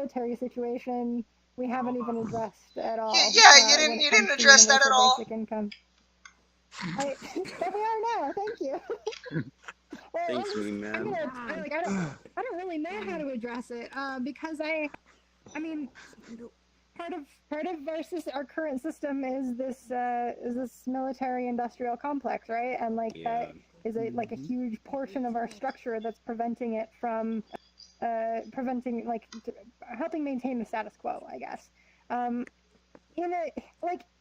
military situation we haven't even addressed at all. Yeah, you didn't address that at all. Basic income. There we are now. Thank you. Well, Thanks, Moon Man. I don't really know how to address it because I mean, part of our current system is this military-industrial complex, right? And like that is a huge portion of our structure that's preventing it from helping maintain the status quo, I guess. In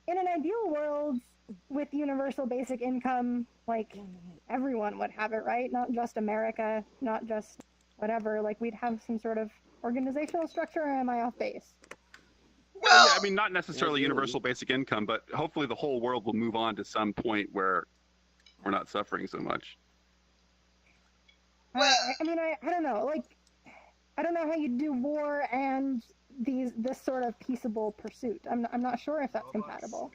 an ideal world with universal basic income, like everyone would have it, right? Not just America, not just whatever. Like we'd have some sort of organizational structure, or am I off base? Well, yeah, I mean, not necessarily universal basic income, but hopefully the whole world will move on to some point where we're not suffering so much. I mean, I don't know. Like, I don't know how you do war and this sort of peaceable pursuit. I'm not sure if that's compatible.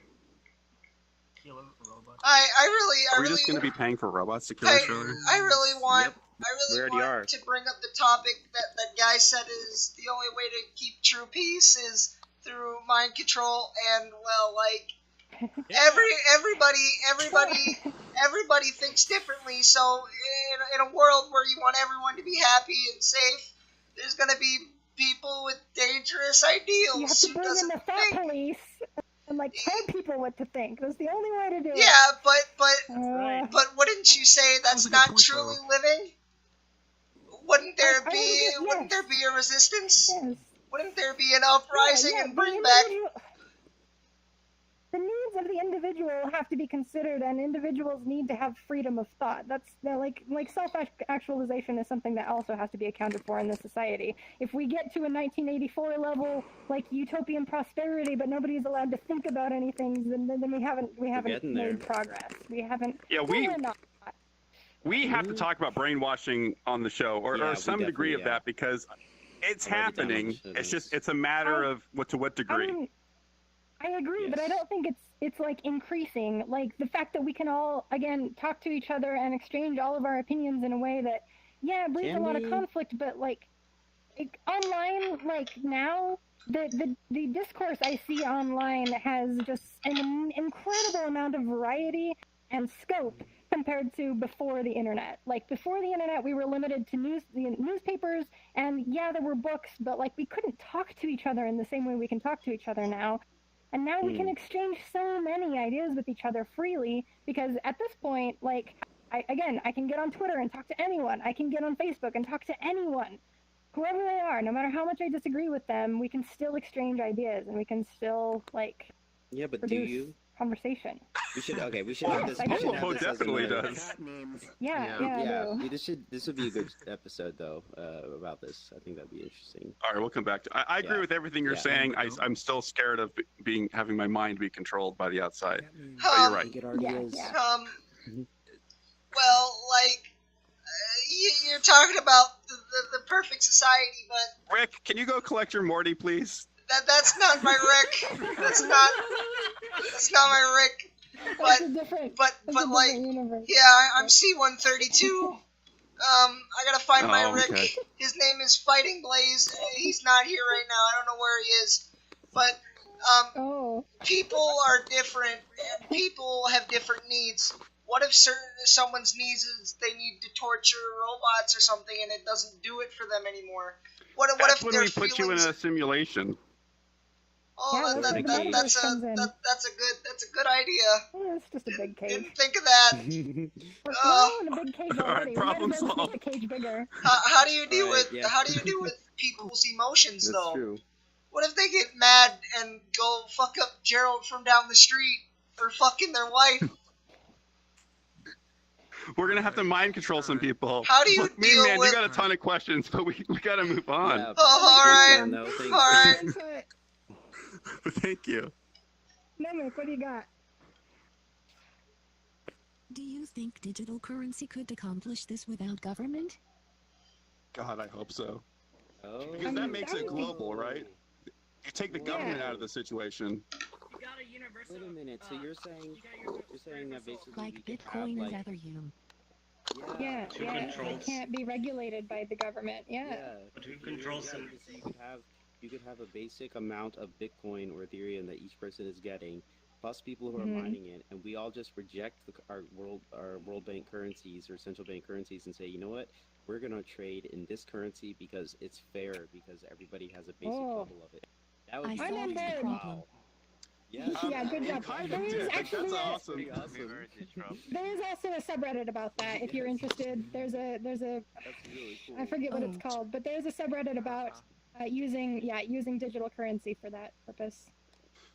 Are we just going to be paying for robots to kill each other? I really want to bring up the topic that guy said is the only way to keep true peace is through mind control, and well, like everybody thinks differently. So in a world where you want everyone to be happy and safe, there's going to be people with dangerous ideals. You have to bring in the thought police and like tell people what to think. That's the only way to do it. Yeah, but wouldn't you say that's not truly living? Wouldn't there be a resistance? Yes. Wouldn't there be an uprising and bring back? The needs of the individual have to be considered, and individuals need to have freedom of thought. That's like self-actualization is something that also has to be accounted for in this society. If we get to a 1984 level, like utopian prosperity, but nobody's allowed to think about anything, then we haven't made progress. We haven't. Yeah, we have to talk about brainwashing on the show, or some degree of that, because it's happening. It's a matter of to what degree. I agree, but I don't think it's like increasing. Like the fact that we can all again talk to each other and exchange all of our opinions in a way that breeds a lot of conflict, but like online, like now the discourse I see online has just an incredible amount of variety and scope compared to before the internet. Like before the internet, we were limited to newspapers, and there were books, but like we couldn't talk to each other in the same way we can talk to each other now. And now we can exchange so many ideas with each other freely, because at this point, like, I can get on Twitter and talk to anyone. I can get on Facebook and talk to anyone, whoever they are. No matter how much I disagree with them, we can still exchange ideas, and we can still, like, produce conversation. We should have this. Definitely does. Yeah. This would be a good episode though about this. I think that'd be interesting. All right, we'll come back to. I agree with everything you're saying. I'm still scared of having my mind be controlled by the outside. But you're right. Well, like you're talking about the perfect society, but Rick, can you go collect your Morty, please? That's not my Rick. That's not my Rick. But like, I'm C-132. I gotta find my Rick. Okay. His name is Fighting Blaze. He's not here right now. I don't know where he is. But people are different, and people have different needs. What if someone's needs is they need to torture robots or something, and it doesn't do it for them anymore? What if when we put you in a simulation? Oh, that's a good idea. It's just a big cage. Didn't think of that. We're in a big cage already. Problem solved. Make the cage bigger. How do you deal with people's emotions though? True. What if they get mad and go fuck up Gerald from down the street for fucking their wife? We're gonna have to mind control some people. How do you deal with? with... You got a ton of questions, but we gotta move on. Yeah, all right. Thank you. Nemec, what do you got? Do you think digital currency could accomplish this without government? God, I hope so. Because that makes it global, right? You take the government out of the situation. Wait a minute. So you're saying that basically like Bitcoin and Ethereum. They can't be regulated by the government. Yeah. To control some. So you could have you could have a basic amount of Bitcoin or Ethereum that each person is getting, plus people who are mining it, and we all just reject our world bank currencies or central bank currencies and say, you know what, we're gonna trade in this currency because it's fair, because everybody has a basic level of it. That would be wow. Yeah, good job. There is actually awesome. There is also a subreddit about that if you're interested. There's a That's really cool. I forget what it's called, but there's a subreddit about using digital currency for that purpose.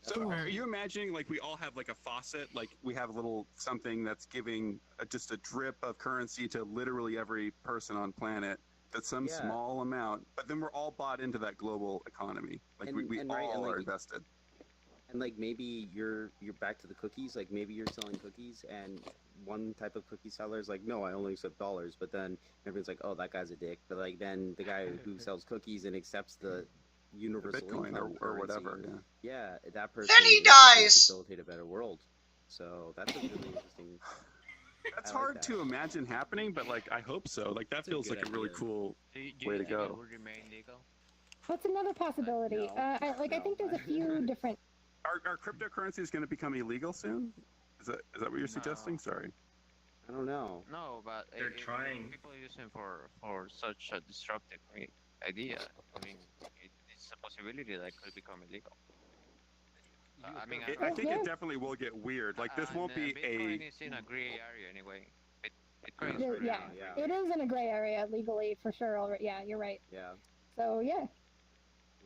So are you imagining like we all have like a faucet, like we have a little something that's giving just a drip of currency to literally every person on planet? That's some small amount, but then we're all bought into that global economy. Like we all are invested. And like maybe you're back to the cookies. Like maybe you're selling cookies, and one type of cookie seller is like, no, I only accept dollars. But then everyone's like, oh, that guy's a dick. But like then the guy who sells cookies and accepts the universal Bitcoin or whatever. Yeah, that person. Then he dies. Facilitate a better world. So that's a really interesting. That's hard to imagine happening, but like I hope so. Like that feels like a really cool way to go. What's another possibility? I think there's a few different. Are cryptocurrencies going to become illegal soon? Is that what you're suggesting? Sorry. I don't know. No, but they're trying. People use them for such a disruptive idea. I mean, it's a possibility that it could become illegal. I mean, I think it definitely will get weird. Like this won't be Bitcoin is in a gray area anyway. Bitcoin is it is in a gray area legally for sure. Already, yeah, you're right. Yeah. So yeah.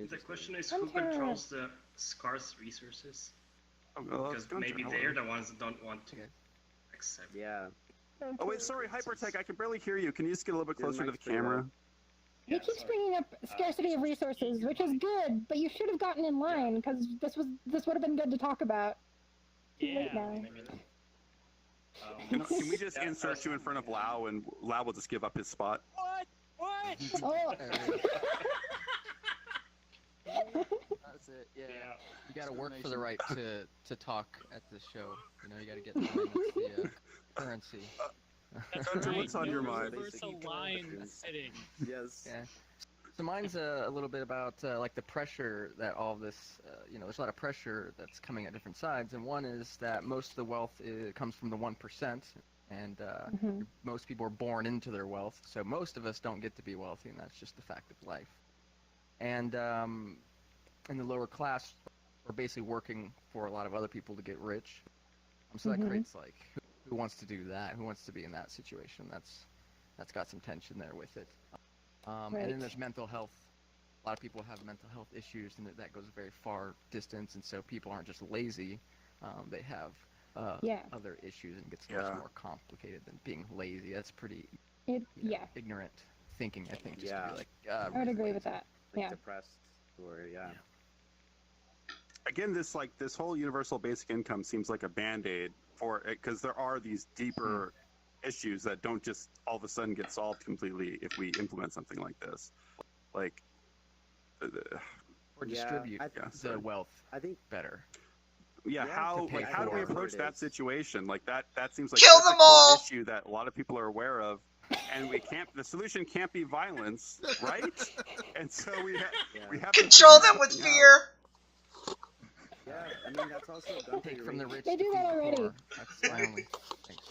The question is, who controls the scarce resources? Because maybe they're the ones that don't want to accept. Yeah. Oh wait, sorry, Hypertech, I can barely hear you. Can you just get a little bit closer to the camera? He keeps bringing up scarcity of resources, which is good, but you should have gotten in line because this would have been good to talk about. Too late now. Can we just insert you in front of Lau, and Lau will just give up his spot? What? Oh. That's it. Yeah. You gotta work for the right to talk at the show. You know, you gotta get the line. That's the currency. That's right. What's on your mind? Universal line sitting. Yes. Yeah. So mine's a little bit about like the pressure that all of this, there's a lot of pressure that's coming at different sides, and one is that most of the wealth comes from the 1%, and most people are born into their wealth, so most of us don't get to be wealthy, and that's just the fact of life. And in the lower class, we're basically working for a lot of other people to get rich. So that creates like, who wants to do that? Who wants to be in that situation? That's got some tension there with it. And then there's mental health. A lot of people have mental health issues, and that goes very far distance. And so people aren't just lazy; they have other issues, and it gets much more complicated than being lazy. That's pretty ignorant thinking, I think. Just to be like, I would agree with that. Like depressed, or Again, this whole universal basic income seems like a band-aid for it, because there are these deeper issues that don't just all of a sudden get solved completely if we implement something like this. Like, or distribute the wealth. I think better. Yeah, how do we approach that situation? Like that seems like kill them all. An issue that a lot of people are aware of, and we can't. The solution can't be violence, right? And so we have to control them with fear. Yeah, I mean that's also done take from the rich. They do that already. That's my only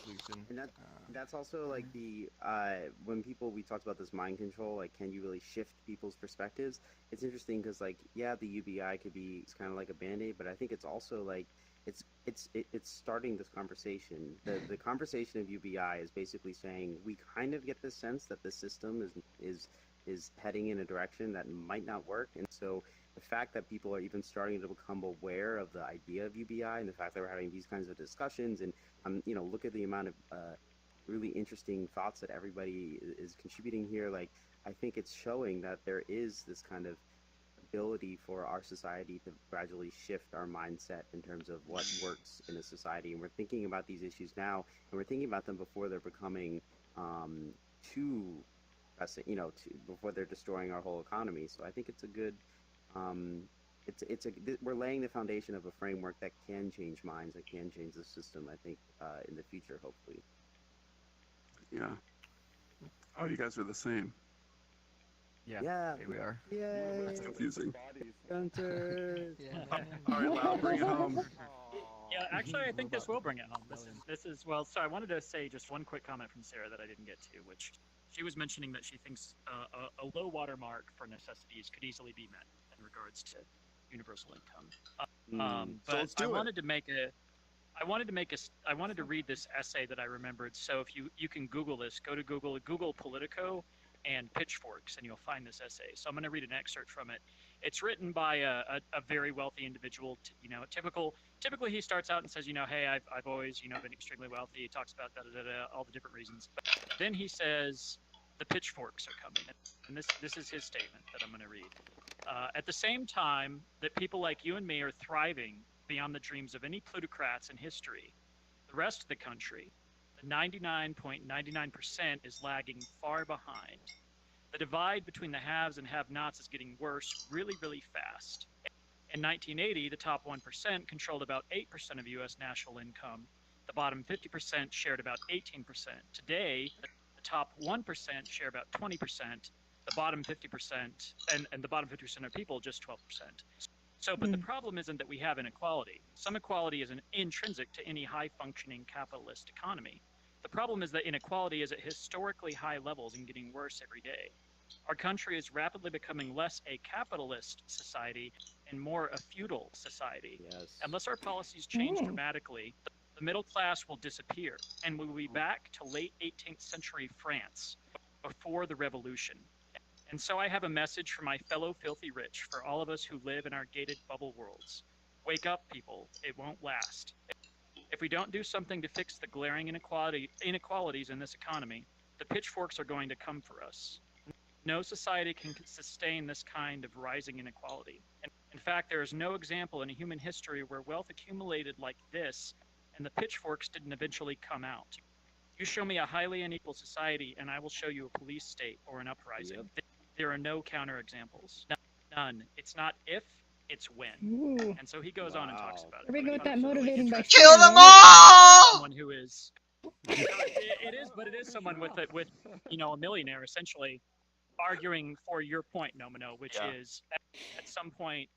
solution. And that's also like the when we talked about this mind control, like can you really shift people's perspectives? It's interesting because like the UBI could be kind of like a band-aid, but I think it's also like it's starting this conversation. The conversation of UBI is basically saying we kind of get the sense that the system is heading in a direction that might not work, and so the fact that people are even starting to become aware of the idea of UBI and the fact that we're having these kinds of discussions, and look at the amount of really interesting thoughts that everybody is contributing here. Like, I think it's showing that there is this kind of ability for our society to gradually shift our mindset in terms of what works in a society, and we're thinking about these issues now, and we're thinking about them before they're becoming too pressing, before they're destroying our whole economy. So I think it's a good we're laying the foundation of a framework that can change minds, that can change the system, I think, in the future, hopefully. Yeah. Oh, you guys are the same. Yeah. Yeah. Here we are. Yay. That's confusing. Gunter. All right, Lau, bring it home. Yeah, actually, I think this will bring it home. This is well. So I wanted to say just one quick comment from Sarah that I didn't get to, which she was mentioning that she thinks a low water mark for necessities could easily be met in regards to universal income. But I wanted to read this essay that I remembered. So if you can Google this, go to Google Politico and pitchforks, and you'll find this essay. So I'm going to read an excerpt from it. It's written by a very wealthy individual. Typically he starts out and says, hey, I've always, been extremely wealthy. He talks about all the different reasons. But then he says, the pitchforks are coming. And this is his statement that I'm going to read. At the same time that people like you and me are thriving beyond the dreams of any plutocrats in history, the rest of the country, the 99.99% is lagging far behind. The divide between the haves and have-nots is getting worse really, really fast. In 1980, the top 1% controlled about 8% of U.S. national income. The bottom 50% shared about 18%. Today, the top 1% share about 20%. The bottom 50%, and the bottom 50% of people, just 12%. So, but the problem isn't that we have inequality. Some equality is intrinsic to any high-functioning capitalist economy. The problem is that inequality is at historically high levels and getting worse every day. Our country is rapidly becoming less a capitalist society and more a feudal society. Yes. Unless our policies change dramatically, the middle class will disappear, and we will be back to late 18th century France, before the revolution. And so I have a message for my fellow filthy rich, for all of us who live in our gated bubble worlds. Wake up, people. It won't last. If we don't do something to fix the glaring inequalities in this economy, the pitchforks are going to come for us. No society can sustain this kind of rising inequality. And in fact, there is no example in human history where wealth accumulated like this and the pitchforks didn't eventually come out. You show me a highly unequal society and I will show you a police state or an uprising. Yep. There are no counterexamples. None. It's not if, it's when. Ooh. And so he goes on and talks about it. We're with that motivating by kill them all! Someone who is... it is someone with a millionaire, essentially, arguing for your point, Nomino, which is at some point,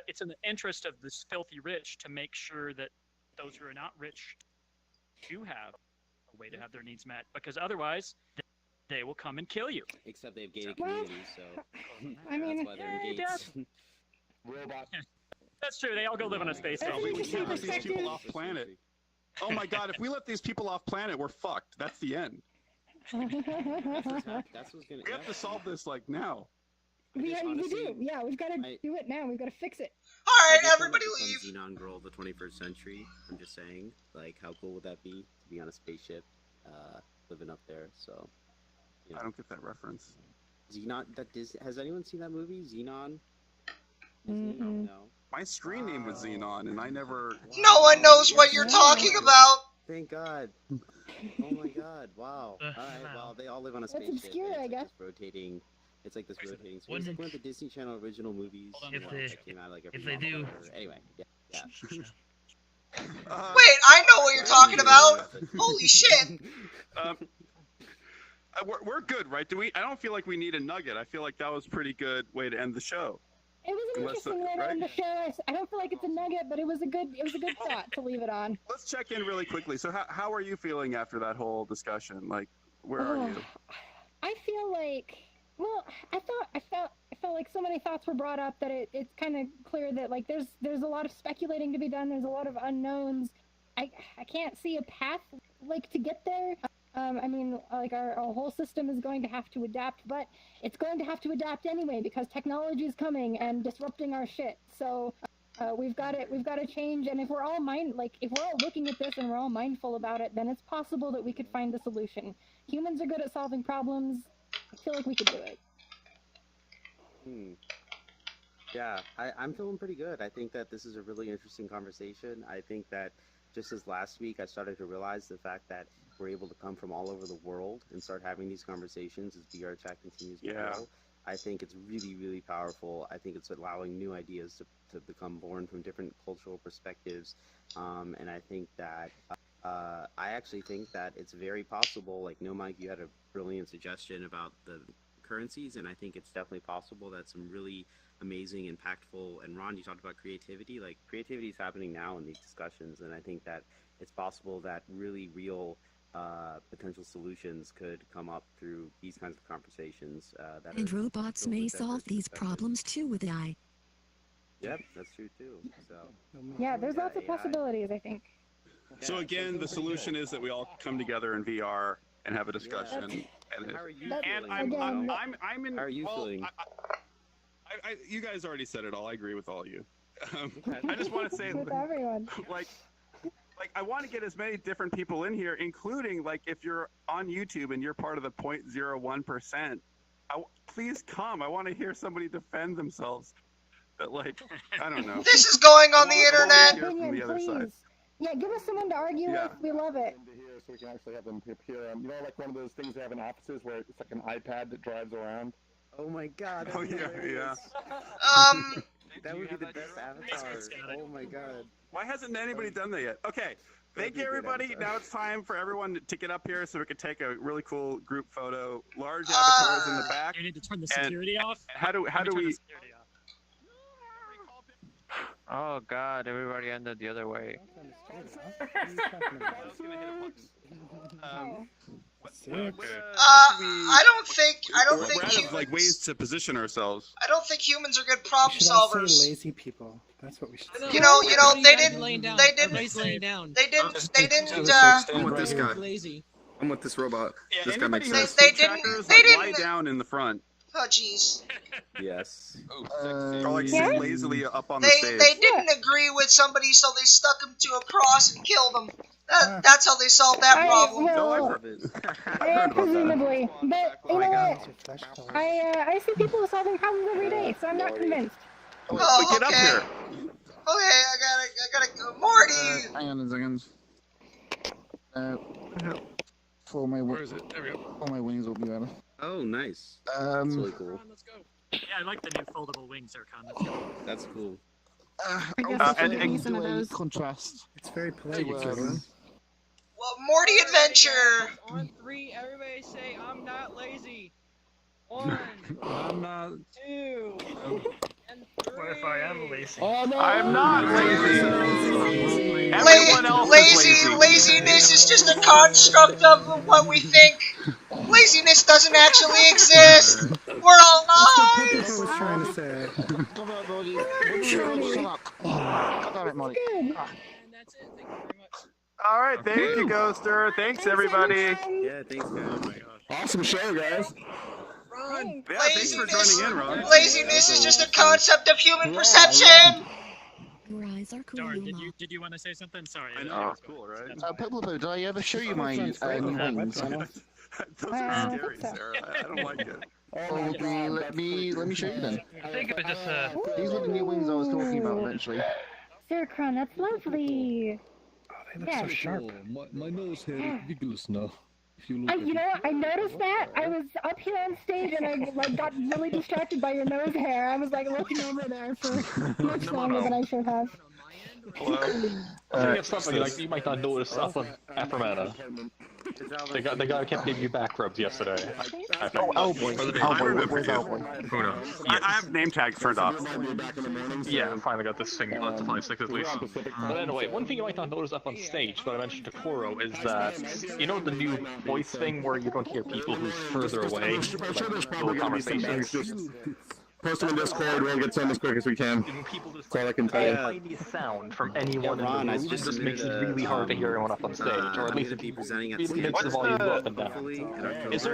it's in the interest of this filthy rich to make sure that those who are not rich do have a way to have their needs met, because otherwise they will come and kill you. Except they have gated communities, so I mean, that's why they're in gates. Robot. That's true. They all go live on a space station. We can't let these people off planet. Oh my God! If we let these people off planet, we're fucked. That's the end. That's what's gonna. We have to solve this now. We do. Yeah, we've got to do it now. We've got to fix it. All right, everybody leave. Xenon girl of the 21st century. I'm just saying, how cool would that be to be on a spaceship, living up there? So. I don't get that reference. Xenon. Has anyone seen that movie, Xenon? Mm-hmm. No. My screen name was Xenon, and I never. No one knows what you're talking about. Thank God. Oh my God! Wow. All right. Well, they all live on a spaceship. It's obscure, I guess. Rotating. It's like this rotating space. It's one of the Disney Channel original movies. That came out if they do. Anyway. Yeah. Wait, I know what you're talking about. Holy shit. We're good, right? I don't feel like we need a nugget. I feel like that was a pretty good way to end the show. It was an interesting way to end the show. I don't feel like it's a nugget, but it was a good thought to leave it on. Let's check in really quickly. So how are you feeling after that whole discussion? Where are you? I feel like, well, I felt like so many thoughts were brought up that it's kind of clear that there's a lot of speculating to be done. There's a lot of unknowns. I can't see a path to get there. I mean, our whole system is going to have to adapt, but it's going to have to adapt anyway because technology is coming and disrupting our shit. So we've got to change. And if we're all looking at this and we're all mindful about it, then it's possible that we could find the solution. Humans are good at solving problems. I feel like we could do it. Yeah, I'm feeling pretty good. I think that this is a really interesting conversation. I think that just as last week, I started to realize the fact that we're able to come from all over the world and start having these conversations as VrChat continues to grow. I think it's really, really powerful. I think it's allowing new ideas to become born from different cultural perspectives. And I think that I actually think that it's very possible. No, Mike, you had a brilliant suggestion about the currencies, and I think it's definitely possible that some really amazing, impactful, and Ron, you talked about creativity. Like, creativity is happening now in these discussions, and I think that it's possible that really real potential solutions could come up through these kinds of conversations. And robots may solve these problems too with AI. Yep, that's true too. So yeah, there's lots of possibilities, I think. So again, the solution is that we all come together in VR and have a discussion. How are you I'm in. How are you feeling? You guys already said it all. I agree with all of you. I just want to say, with everyone. like I want to get as many different people in here, including like if you're on YouTube and you're part of the 0.01%, please come. I want to hear somebody defend themselves. But like, I don't know. This is going on the internet. From the other side. Yeah, give us someone to argue with. We love it. So we can actually have them appear. You know, like one of those things they have in offices where it's like an iPad that drives around. Oh my God. Oh yeah. That would be the best avatar. Oh my God. Why hasn't anybody done that yet? Okay. Thank you, everybody. Now it's time for everyone to get up here so we can take a really cool group photo. Large avatars in the back. You need to turn the security off. How do we? Oh God! Everybody ended the other way. I don't think we're out of like ways to position ourselves. I don't think humans are good problem solvers. Say lazy people. That's what we should say. You know, they didn't. I'm with this guy. I'm with this robot. Yeah, this guy makes sense. They didn't lie down in the front. Oh jeez. Yes. Or like sit lazily up on the stage. They didn't agree with somebody, so they stuck him to a cross and killed him. That's how they solved that problem. Presumably, but you know what? I see people solving problems every day, so I'm not convinced. Oh, get up here. Okay, I gotta go. Morty! Hang on a second. For my wings will be better. Oh, nice. That's really cool. Let's go. Yeah, I like the new foldable wings, Zircon. That's cool. And contrast. It's very polite. Well, Morty Adventure! On 3, everybody say, I'm not lazy. 1, I'm not. 2, and 3. What if I am lazy? Oh, no. I'm not lazy. Everyone else is lazy. Laziness is just a construct of what we think. Laziness doesn't actually exist. We're all lies. That's what I was trying to say. Shut up. God damn it, Molly. And that's it. Thank you very much. All right, thank you, Ghoster. Thanks, everybody. Yeah, thanks, guys. Oh my gosh. Awesome show, guys. Ron, yeah, thanks for joining in, Ron. Laziness is just a concept of human perception. Your eyes are cool. Darn, did you want to say something? Sorry. I know, it's cool, right? Popo, did I ever show you my new wings? Those are scary, Sarah. I don't like it. Oh, let me show you then. I think it was just These were the new wings I was talking about eventually. Zircon, that's lovely. Oh, they look so sharp. My nose hair wiggles now. You know, I noticed that. I was up here on stage and I got really distracted by your nose hair. I was looking over there for much longer than I should have. You have something you might not notice up on Afromana. They kept giving you back rubs yesterday. Where's Owlboy? I have name tags turned off. Yeah, I finally got this thing to finally stick at least. But anyway, one thing you might not notice up on stage, but I mentioned to Koro, is that, you know the new voice thing where you don't hear people who's further away? I'm sure there's probably going to be some things. Just post them in Discord, we'll get some as quick as we can. That's all I can tell you. Tiny sound from anyone in the room just makes it really hard to hear anyone up on stage, or at least it really hits the volume up and down. Is there